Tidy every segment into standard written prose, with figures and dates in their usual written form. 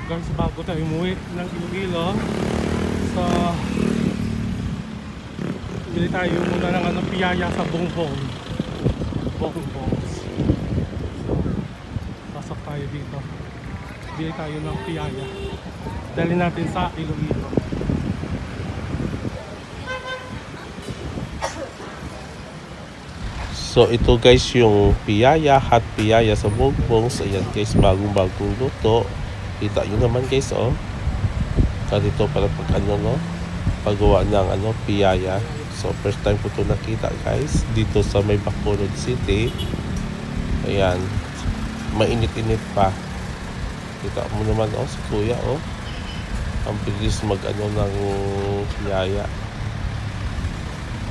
guys, bago tayo umuwi ng Iloilo, so bili tayo muna ng ano, piyaya sa Bongbong. So pasok tayo dito, bili tayo ng piyaya, dali natin sa Iloilo. So ito guys yung piyaya, hot piyaya sa Bongbong. So ayan guys, bagong luto. Kita nyo naman guys, oh. Ganito para pag ano, no, paggawa ng ano, piyaya. So first time ko ito nakita guys, dito sa may Bacolod City. Ayan, mainit-init pa. Kita mo naman, oh, si kuya, oh. Ang bilis mag ano ng piyaya.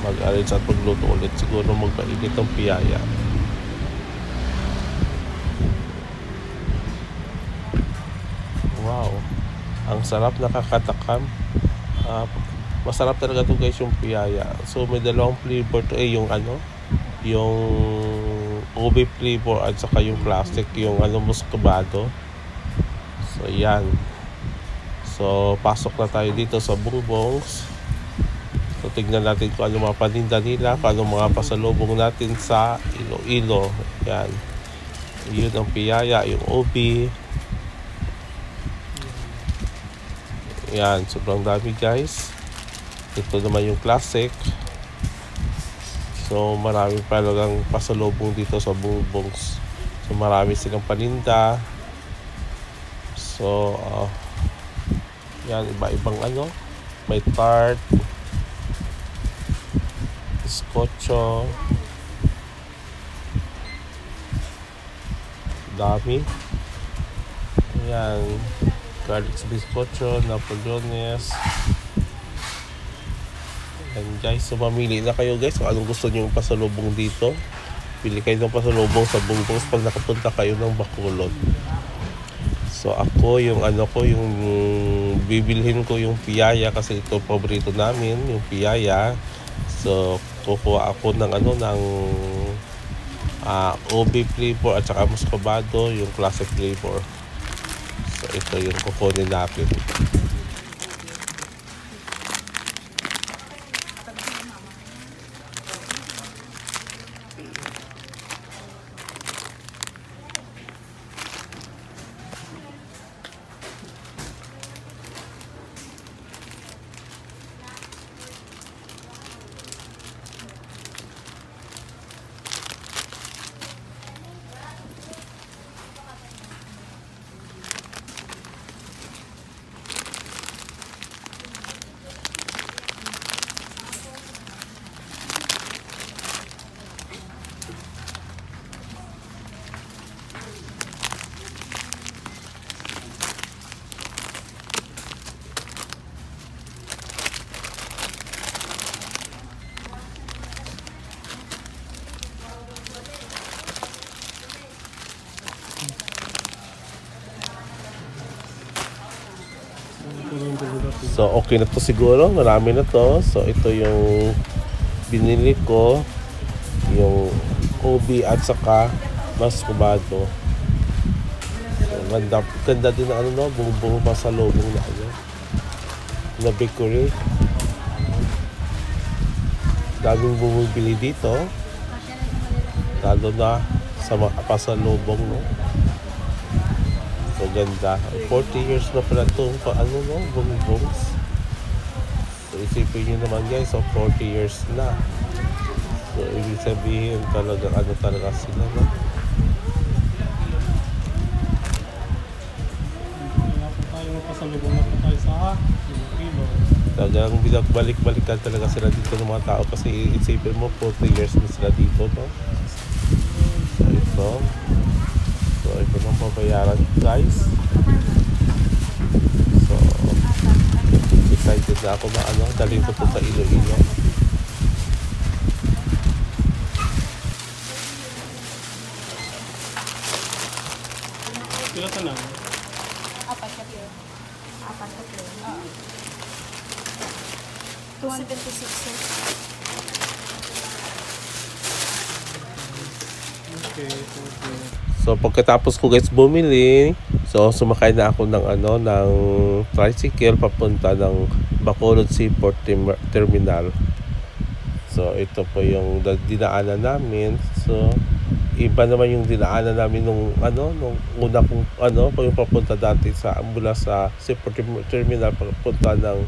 Mag-arrange at magluto ulit. Siguro magpainit ang piyaya. Wow, ang sarap, nakakatakam. Masarap talaga to guys yung piyaya. So may dalawang flavor to, yung ano, yung ube flavor at saka yung classic, yung ano, muscovado. So yan. So pasok na tayo dito sa Bongbong's. So tignan natin kung ano mga paninda nila, kung ano mga pasalubong natin sa Iloilo. Yan, yun ang piyaya, yung ube. Yan, sobrang dami guys. Ito naman yung classic. So marami talagang pasalubong dito sa Bongbong's. So marami silang paninda. So yan, iba-ibang ano, may tart, bizcocho, dami. Yan, garlic bizcocho, Napoleones. Yan guys, so mamili na kayo guys kung anong gusto nyo yung pasalubong dito. Pili kayo ng pasalubong sa Bongbong's pag nakapunta kayo ng Bacolod. So ako, yung ano ko, yung bibilhin ko yung piyaya kasi ito paborito namin, yung piyaya. So kukuha ako ng ano, ng ube flavor at saka muscovado, yung classic flavor. So ito yung kukunin natin. So okay na to siguro, marami na to. So ito yung binili ko, yung ube at saka muscovado. So ganda din na ano, no, buong pasalubong na ano, na bakery. Daming bumibili dito, lalo na sa mga pasalubong, no. So ganda. 40 years na pala itong ano, no, Bongbong's. So isipin nyo naman guys, so 40 years na. So ibig sabihin talaga ano talaga sila, no. Pasalubong na po tayo sa Iloilo. Talagang balik-balikan talaga sila dito ng mga tao kasi isipin mo 40 years na sila dito, no. So ito. So ito nang pabayaran guys. So excited na ako na ano, dalhin ko sa Iloilo. Sila ka na? Apat ka pure. Apat ka pure. 276 sir. Okay. So pagkatapos ko guys bumili, So sumakay na ako ng ng tricycle papunta ng Bacolod Seaport Terminal. So ito po yung dinaanan namin. So iba naman yung dinaanan namin nung una kong yung papunta dati mula sa Seaport Terminal papunta ng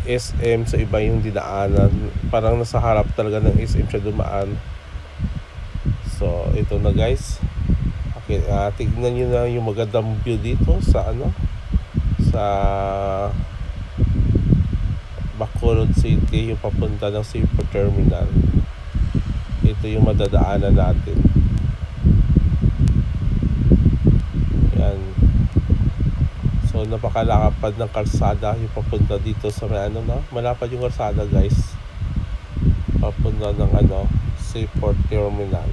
SM. So iba yung dinaanan, parang nasa harap talaga ng SM siya dumaan. So ito na guys. Okay, tignan nyo na yung magandang view dito sa sa Bacolod City, yung papunta ng Seaport Terminal. Ito yung madadaanan natin. Yan. So napakalakapad ng kalsada yung papunta dito sa may malapad yung kalsada guys. Papunta ng Seaport Terminal.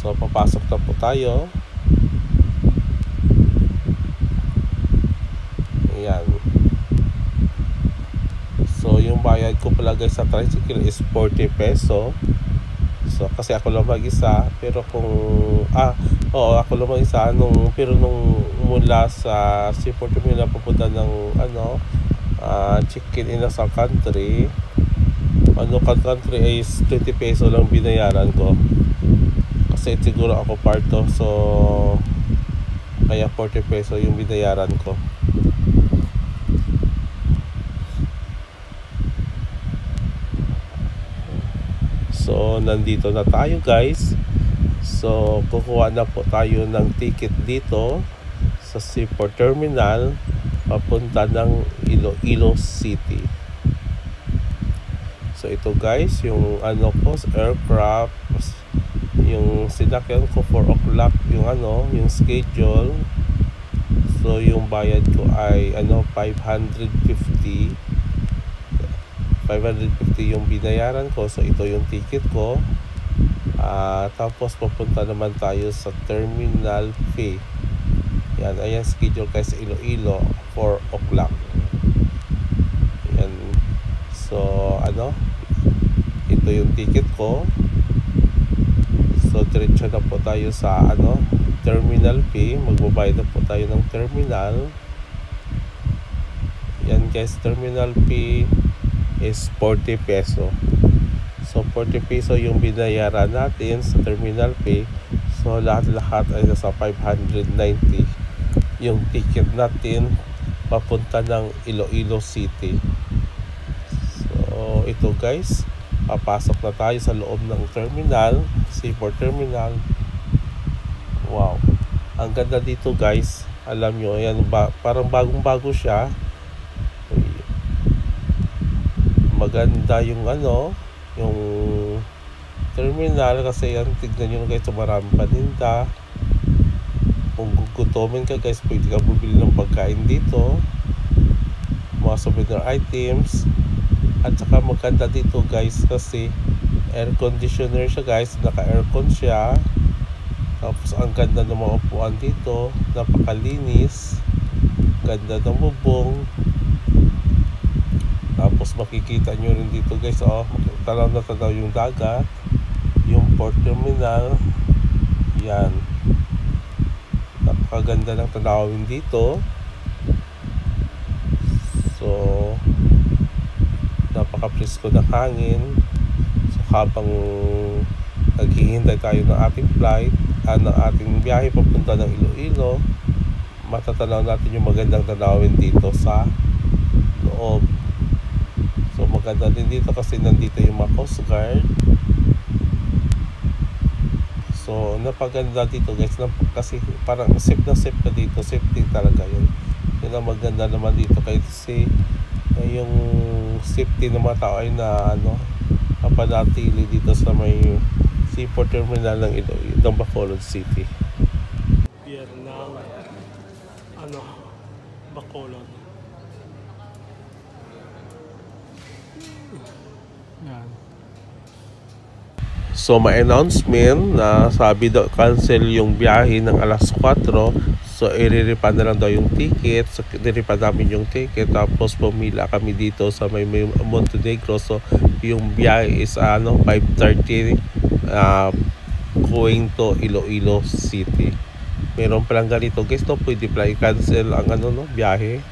So papasok na po tayo. Ayan. So yung bayad ko pala guys sa tricycle is 40 peso. So kasi ako lang mag-isa, pero kung ako lang mag-isa pero nung mula sa Seaport Terminal papunta ng Chicken Inasal Country, country is 20 peso lang binayaran ko. Kasi siguro ako parto, so kaya 40 peso yung binayaran ko. So nandito na tayo guys. So kukuha na po tayo ng ticket dito sa Seaport Terminal papunta ng Iloilo City. So ito guys yung aircraft, yung sinakyan ko 4 o'clock yung schedule. So yung bayad ko ay 550 yung binayaran ko. So ito yung ticket ko. Tapos papunta naman tayo sa terminal fee. Yan, ayan schedule guys, Iloilo 4 o'clock. Yan. So ito yung ticket ko. So diretso na po tayo sa terminal fee. Magbabayad na po tayo ng terminal. Yan guys, terminal fee is 40 peso. So 40 peso yung binayaran natin sa terminal fee. So lahat ay nasa 590 yung ticket natin papunta ng Iloilo City. So ito guys, papasok na tayo sa loob ng terminal, Seaport Terminal. Wow, ang ganda dito guys. Alam nyo, ayan, parang bagong-bago siya. Maganda yung yung terminal kasi yan, tignan nyo guys, maraming paninda. Kung gugutomin ka guys, pwede ka bumili ng pagkain dito, mga souvenir items. At saka maganda dito guys kasi air conditioner siya guys, naka-aircon siya. Tapos ang ganda ng mga upuan dito, napakalinis, ganda ng bubong. Tapos makikita nyo rin dito guys, tanaw na tanaw yung dagat, yung port terminal. Yan, napakaganda ng tanawin dito. So napaka-presko ng hangin. So habang naghihintay tayo ng ating flight, ng ating biyahe papunta ng Iloilo, matatanaw natin yung magandang tanawin dito sa loob. So maganda din dito kasi nandito yung mga Coast Guard. So napaganda dito guys, kasi parang safe na safe ka dito, safety talaga yun. Yun ang maganda naman dito kasi yung safety ng mga tao ay napanatili dito sa may Seaport Terminal ng Bacolod City. Pier ng Bacolod. Yan. So may announcement na sabi daw cancel yung biyahe ng alas 4. So i-refund na lang daw yung ticket. So i-refund namin yung ticket. Tapos pumila kami dito sa may Montenegro. So yung biyahe is 5:30 going to Iloilo City. meron palang ganito guys, no, pwede pala i-cancel ang biyahe.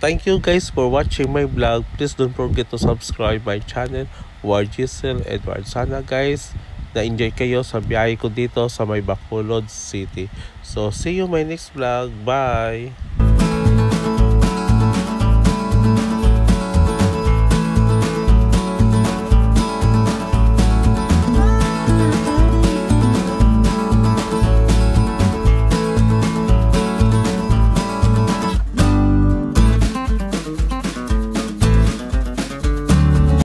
Thank you guys for watching my vlog. Please don't forget to subscribe my channel, Ward Giselle Edward. Sana guys na-enjoy kayo sa biyahe ko dito sa may Bacolod City. So see you my next vlog. Bye!